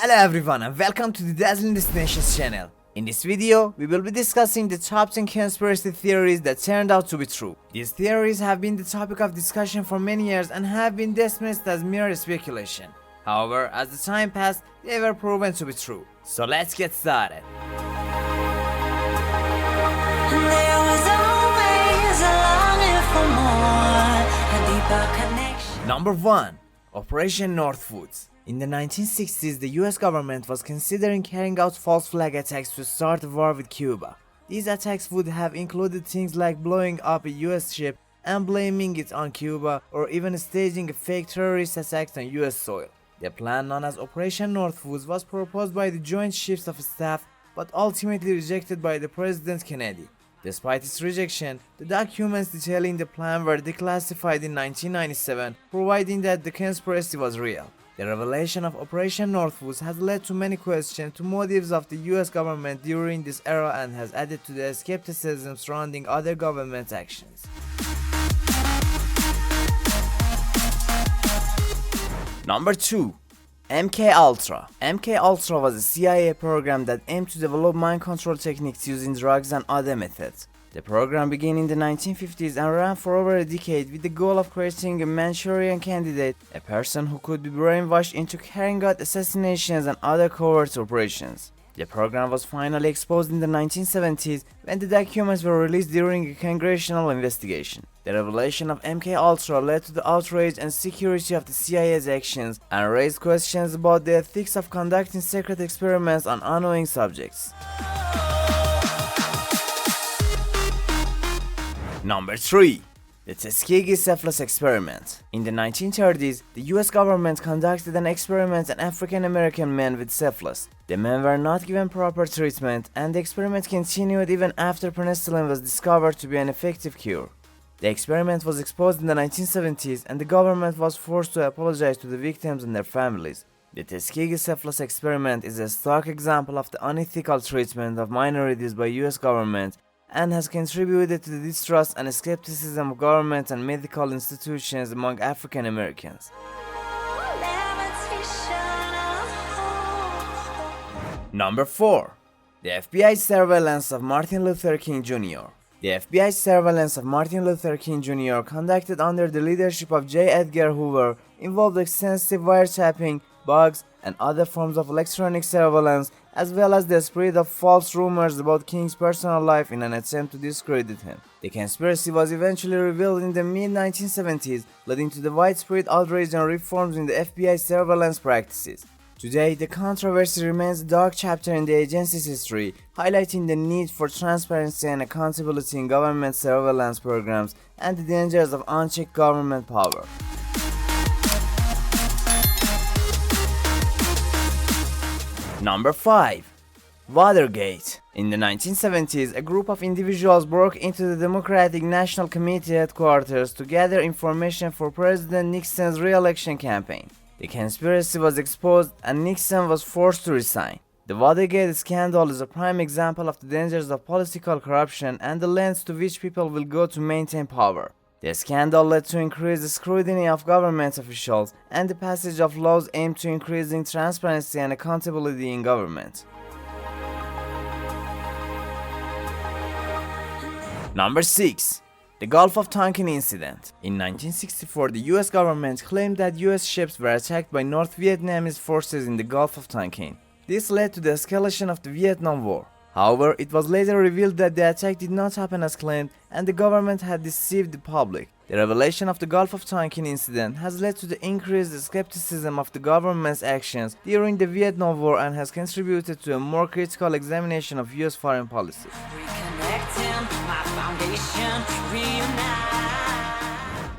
Hello everyone and welcome to the Dazzling Destinations channel. In this video, we will be discussing the top 10 conspiracy theories that turned out to be true. These theories have been the topic of discussion for many years and have been dismissed as mere speculation. However, as the time passed, they were proven to be true. So let's get started. There was always a longing for more, a deeper connection. Number 1. Operation Northwoods. In the 1960s, the US government was considering carrying out false flag attacks to start a war with Cuba. These attacks would have included things like blowing up a US ship and blaming it on Cuba, or even staging a fake terrorist attack on US soil. The plan, known as Operation Northwoods, was proposed by the Joint Chiefs of Staff but ultimately rejected by the President Kennedy. Despite its rejection, the documents detailing the plan were declassified in 1997, proving that the conspiracy was real. The revelation of Operation Northwoods has led to many questions to motives of the US government during this era and has added to the skepticism surrounding other government actions. Number 2. MK Ultra. MK Ultra was a CIA program that aimed to develop mind control techniques using drugs and other methods. The program began in the 1950s and ran for over a decade with the goal of creating a Manchurian candidate, a person who could be brainwashed into carrying out assassinations and other covert operations. The program was finally exposed in the 1970s when the documents were released during a congressional investigation. The revelation of MK Ultra led to the outrage and security of the CIA's actions and raised questions about the ethics of conducting secret experiments on unknowing subjects. Number 3. The Tuskegee Syphilis Experiment. In the 1930s, the US government conducted an experiment on African American men with syphilis. The men were not given proper treatment, and the experiment continued even after penicillin was discovered to be an effective cure. The experiment was exposed in the 1970s, and the government was forced to apologize to the victims and their families. The Tuskegee Syphilis Experiment is a stark example of the unethical treatment of minorities by US government, and has contributed to the distrust and skepticism of government and medical institutions among African Americans. Number 4. The FBI surveillance of Martin Luther King Jr. The FBI surveillance of Martin Luther King Jr., conducted under the leadership of J. Edgar Hoover, involved extensive wiretapping, bugs, and other forms of electronic surveillance, as well as the spread of false rumors about King's personal life in an attempt to discredit him. The conspiracy was eventually revealed in the mid-1970s, leading to the widespread outrage and reforms in the FBI surveillance practices. Today, the controversy remains a dark chapter in the agency's history, highlighting the need for transparency and accountability in government surveillance programs and the dangers of unchecked government power. Number 5. Watergate. In the 1970s, a group of individuals broke into the Democratic National Committee headquarters to gather information for President Nixon's re-election campaign. The conspiracy was exposed and Nixon was forced to resign. The Watergate scandal is a prime example of the dangers of political corruption and the lengths to which people will go to maintain power. The scandal led to increased scrutiny of government officials and the passage of laws aimed to increasing transparency and accountability in government. Number 6. The Gulf of Tonkin Incident. In 1964, the US government claimed that US ships were attacked by North Vietnamese forces in the Gulf of Tonkin. This led to the escalation of the Vietnam War. However, it was later revealed that the attack did not happen as claimed and the government had deceived the public. The revelation of the Gulf of Tonkin incident has led to the increased skepticism of the government's actions during the Vietnam War and has contributed to a more critical examination of US foreign policy.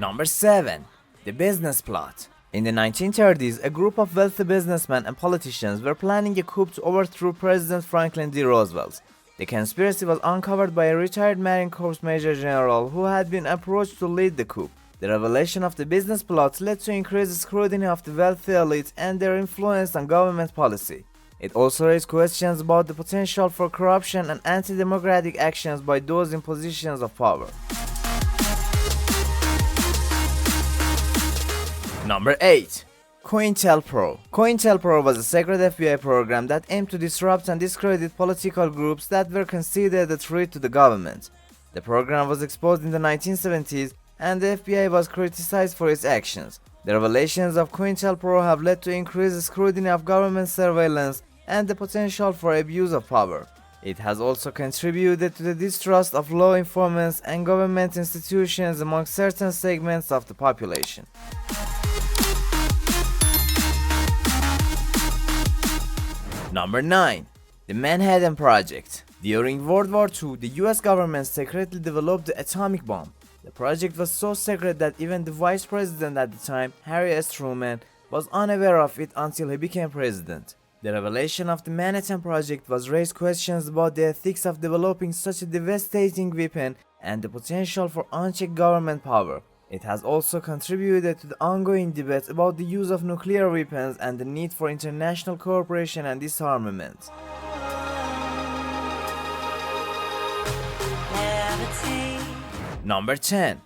Number 7. The Business Plot. In the 1930s, a group of wealthy businessmen and politicians were planning a coup to overthrow President Franklin D. Roosevelt. The conspiracy was uncovered by a retired Marine Corps Major General who had been approached to lead the coup. The revelation of the business plot led to increased scrutiny of the wealthy elite and their influence on government policy. It also raised questions about the potential for corruption and anti-democratic actions by those in positions of power. Number 8. COINTELPRO. COINTELPRO was a secret FBI program that aimed to disrupt and discredit political groups that were considered a threat to the government. The program was exposed in the 1970s and the FBI was criticized for its actions. The revelations of COINTELPRO have led to increased scrutiny of government surveillance and the potential for abuse of power. It has also contributed to the distrust of law enforcement and government institutions among certain segments of the population. Number 9. The Manhattan Project. During World War II, the US government secretly developed the atomic bomb. The project was so secret that even the vice president at the time, Harry S. Truman, was unaware of it until he became president. The revelation of the Manhattan Project was raised questions about the ethics of developing such a devastating weapon and the potential for unchecked government power. It has also contributed to the ongoing debate about the use of nuclear weapons and the need for international cooperation and disarmament. Number 10.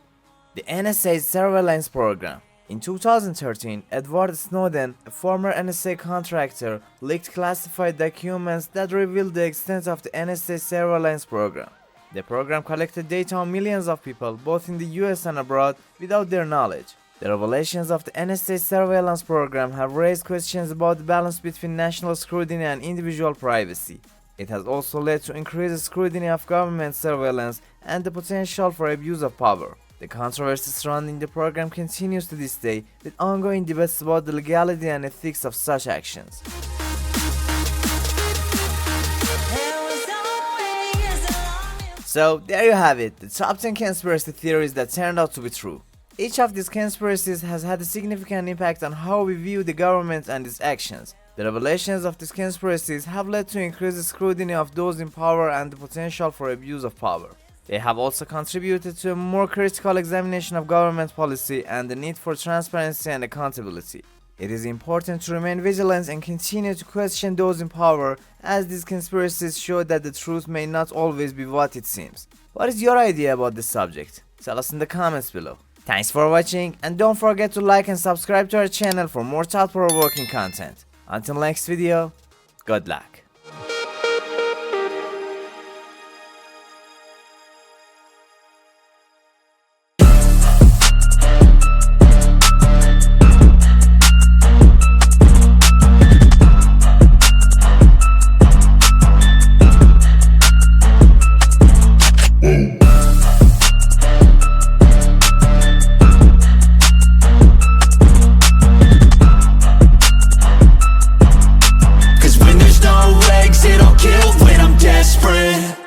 The NSA's surveillance program. In 2013, Edward Snowden, a former NSA contractor, leaked classified documents that revealed the extent of the NSA surveillance program. The program collected data on millions of people, both in the US and abroad, without their knowledge. The revelations of the NSA surveillance program have raised questions about the balance between national scrutiny and individual privacy. It has also led to increased scrutiny of government surveillance and the potential for abuse of power. The controversy surrounding the program continues to this day, with ongoing debates about the legality and ethics of such actions. So there you have it, the top 10 conspiracy theories that turned out to be true. Each of these conspiracies has had a significant impact on how we view the government and its actions. The revelations of these conspiracies have led to increased scrutiny of those in power and the potential for abuse of power. They have also contributed to a more critical examination of government policy and the need for transparency and accountability. It is important to remain vigilant and continue to question those in power, as these conspiracies show that the truth may not always be what it seems. What is your idea about this subject? Tell us in the comments below. Thanks for watching, and don't forget to like and subscribe to our channel for more thought-provoking content. Until next video, good luck. It'll kill when I'm desperate.